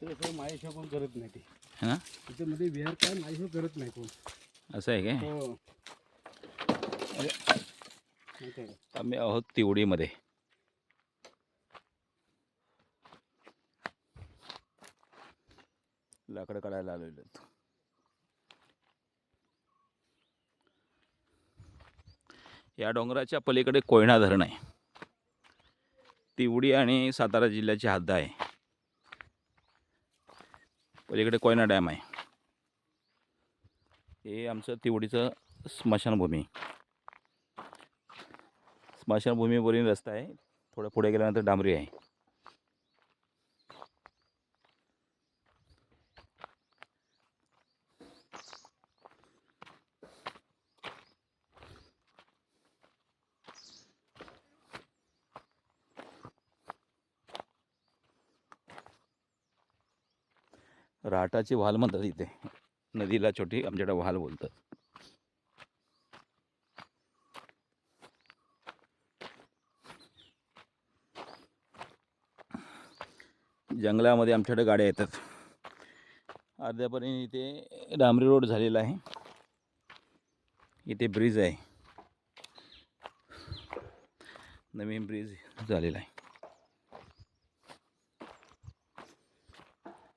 इथे कसं माझ्याशिवाय कोण करत नाही ते है ना? त्याच्यामध्ये विहार काय माझ्याशिवाय करत नाही कोण. असं आहे काय? हो माहिती आहे का? आम्ही आहोत तिवडीमध्ये. लाकडं काढायला आलेलो आहेत. या डोंगराच्या पलीकडे कोयना धरण आहे. तिवडी आणि सातारा जिल्ह्याची हद्द आहे. पलीकडे कोयना डॅम आहे. हे आमचं तिवडीचं स्मशानभूमी. स्मशानभूमीवरील रस्ता आहे. थोडं पुढे गेल्यानंतर डांबरी आहे. राटाची वाल म्हणतात इथे. नदीला छोटी आमच्याकडे वाल बोलतात. जंगलामध्ये आमच्याकडे गाड्या येतात. अर्ध्यापर्यंत इथे डांबरी रोड झालेला आहे. इथे ब्रिज आहे. नवीन ब्रिज झालेला आहे.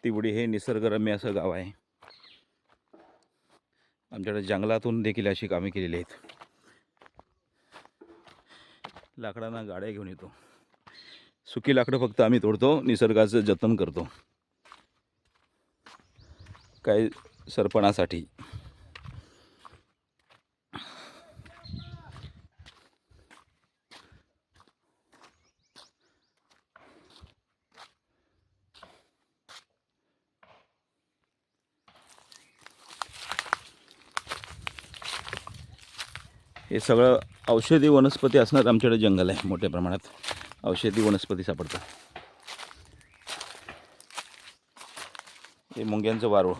तिवडी हे निसर्गरम्य असं गाव आहे. आमच्याकडे जंगलातून देखील अशी कामे केलेली आहेत. लाकडांना गाड्या घेऊन येतो. सुकी लाकडं फक्त आम्ही तोडतो. निसर्गाचं जतन करतो. काही सरपणासाठी. हे सगळं औषधी वनस्पती असणार आमच्याकडे जंगल आहे. मोठ्या प्रमाणात औषधी वनस्पती सापडतात. हे मुंग्यांचं वारूळ.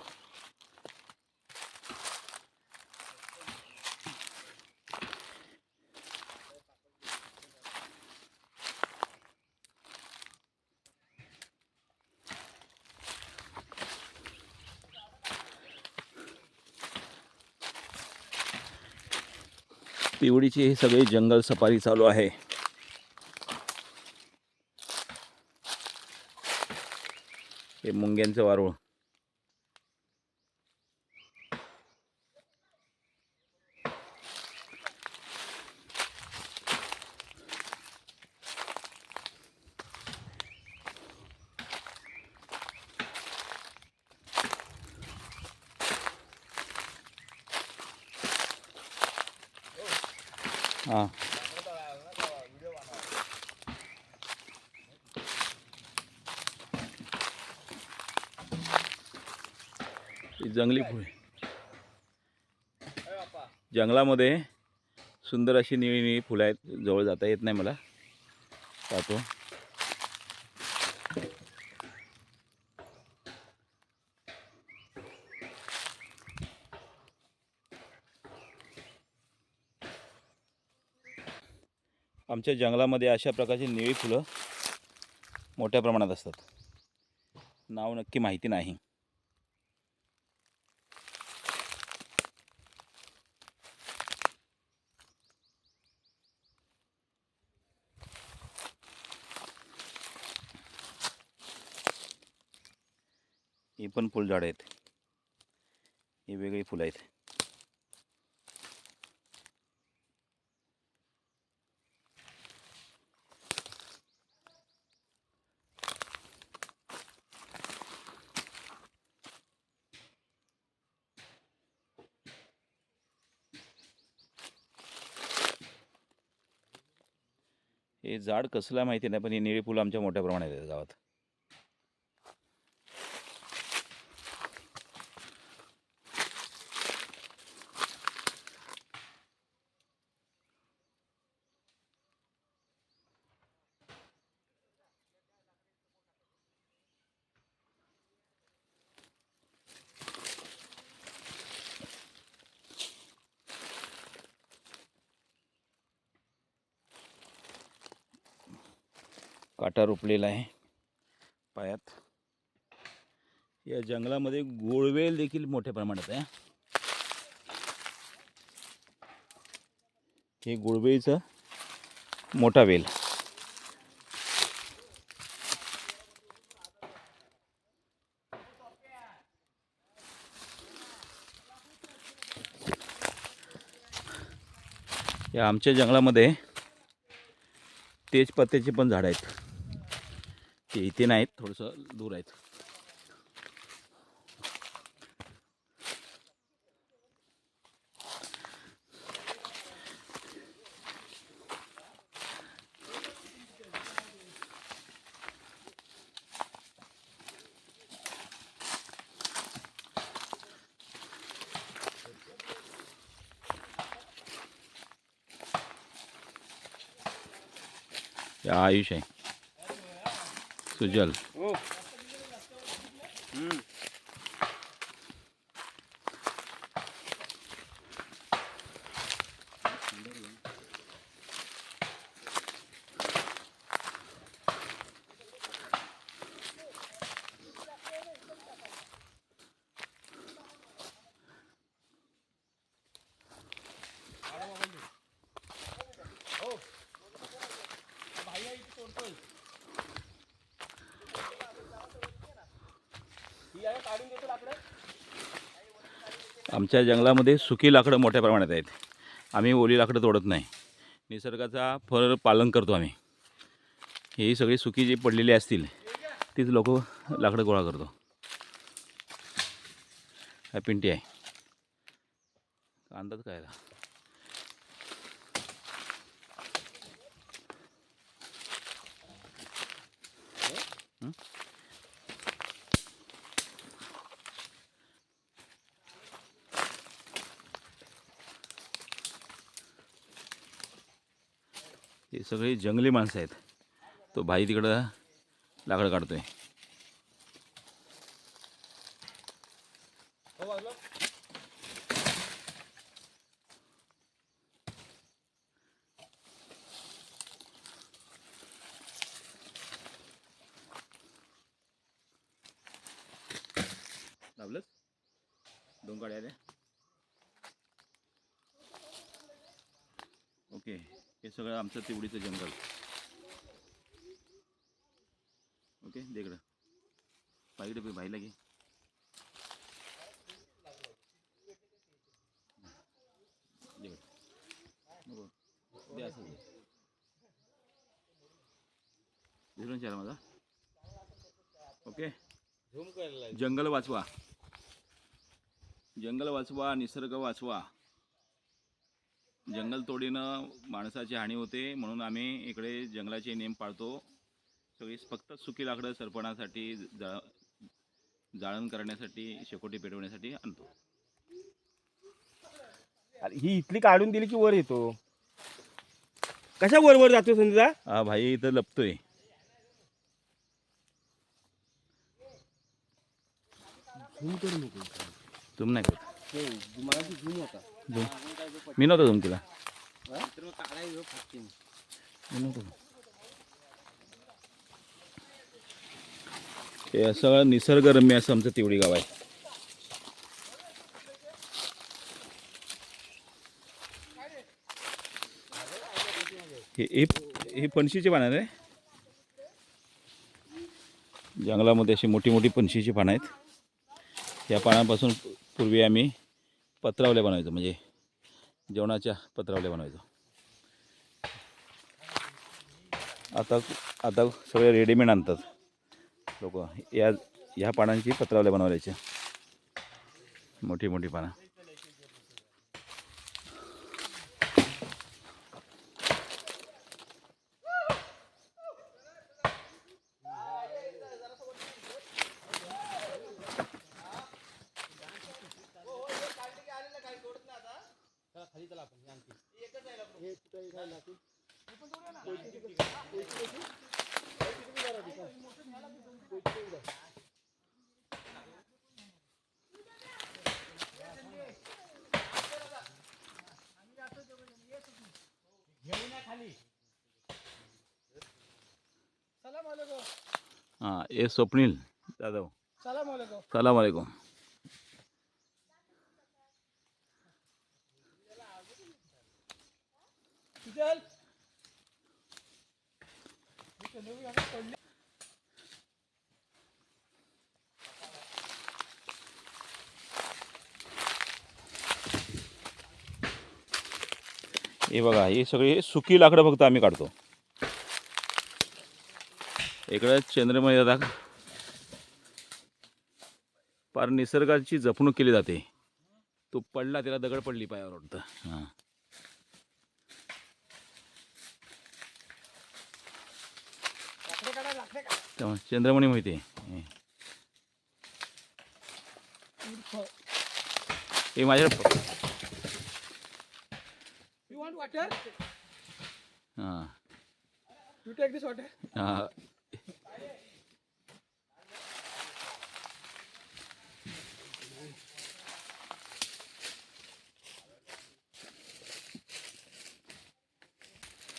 तिवडीची ही सगळी जंगल सफारी चालू आहे. हे मुंग्यांचं वारूळ. हां जंगली फुले. जंगलामध्ये सुंदर अशी निळी निळी फुलं आहेत. जवळ जाता येत नाही मला. पाहतो. आमच्या जंगलामध्ये अशा प्रकारची निळी फुलं मोठ्या प्रमाणात असतात. नाव नक्की माहिती नाही. ही पण फुलझाडं आहेत. ही वेगळी फुलं आहेत. हे झाड कसलं माहिती नाही, पण ही निळी फुलं आमच्या मोठ्या प्रमाणात आहेत गावात. काटा रुपलेला आहे पायात. या जंगलामध्ये गुळवेल देखील मोठ्या प्रमाणात आहे. हे गुळवेलीचं मोठा वेल. या आमच्या जंगलामध्ये तेजपत्त्याची पण झाडं आहेत. ते इथे नाहीत, थोडंसं दूर आहेत. या आयुष आहे, सुजल. आमच्या जंगलामध्ये सुकी लाकडं मोठ्या प्रमाणात आहेत. आम्ही ओली लाकडं तोडत नाही. निसर्गाचा फर पालन करतो आम्ही. ही सगळी सुकी जी पडलेली असतील तीच लोक लाकडं गोळा करतो. हा पिंटी आहे. अंदाज काय आहे? हे सगळे जंगली माणसं आहेत. तो भाई तिकडं लाकडं काढतोय. लावलंच 2 गाड्या आल्या. ओके, हे सगळं आमचं तिवडीचं जंगल. ओके, देकडं पाहिजे भाईला घे. नको दे, असं धरून चाल माझा. ओके, जंगल वाचवा, जंगल वाचवा, निसर्ग वाचवा. जंगल तोडीनं माणसाची हानी होते, म्हणून आम्ही इकडे जंगलाचे नियम पाळतो. सगळी फक्त सुकी लाकडं सरपणासाठी, जाळण करण्यासाठी, शेकोटी पेटवण्यासाठी आणतो. ही इथली काढून दिली की वर येतो. कशा वर जातो समजा? हा भाई इथं लपतोय. तुम नाही करत. मी नव्हतो तुम तिला. हे सगळं निसर्गरम्य असं आमचं तिवडी गाव आहे. हे पणशीचे पानं आहे. जंगलामध्ये अशी मोठी मोठी पणशीची पानं आहेत. या पानांपासून पूर्वी आम्ही पत्रावल्या बनवायचो, म्हणजे जेवणाच्या पत्रावल्या बनवायचो. आता सगळे रेडीमेड आणतात लोक. ह्या पानांची पत्रावल्या बनवायची, मोठी मोठी पानं. हां, हे स्वप्नील जाधव. सलाम वालेकुम. हे बघा, हे सगळे सुकी लाकडं फक्त आम्ही काढतो. इकडं चंद्रमणी दादा फार निसर्गाची जपणूक केली जाते. तो पडला, त्याला दगड पडली पायावर वाटतं. हां, तेव्हा चंद्रमणी माहिती आहे. हे माझ्याकडे हां हां.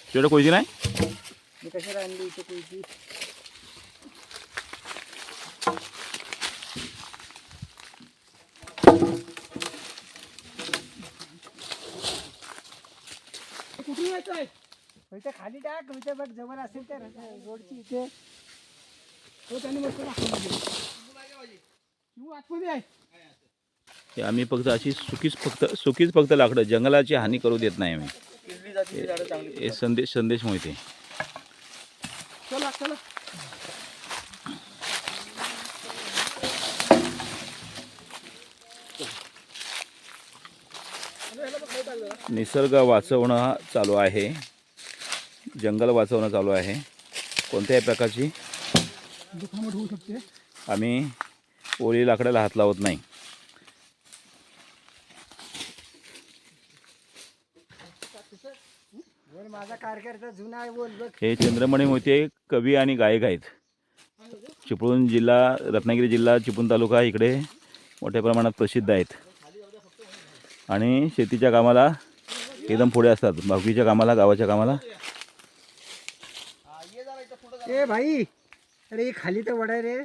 तुझ्याकडे कोयती नाही? मी कशाला आणली इथे कोयती? कुठून यायचं आहे? इथे खाली टाक, इथे बघ जवळ असेल तर रोडची इथे. हो, त्याने मस्त आतमध्ये आहे. हे आम्ही फक्त अशी सुकीच फक्त लाकडं, जंगलाची हानी करू देत नाही आम्ही. हे संदेश माहिती आहे. चला चला. निसर्ग वाचवणं चालू आहे, जंगल वाचवणं चालू आहे. कोणत्याही प्रकारची दुखापत होऊ शकते. आम्ही ओली लाकडाला हात लावत नाही. माझा कार्यकर्ता जुना आहे, बोल बघ. हे चंद्रमणी मोहिते कवी आणि गायक आहेत. चिपळूण जिल्हा, रत्नागिरी जिल्हा, चिपळूण तालुका इकडे मोठ्या प्रमाणात प्रसिद्ध आहेत आणि शेतीच्या कामाला एकदम पुढे असतात. भावकीच्या कामाला, गावाच्या कामाला. ए भाई, अरे खाली तर वडाय रे.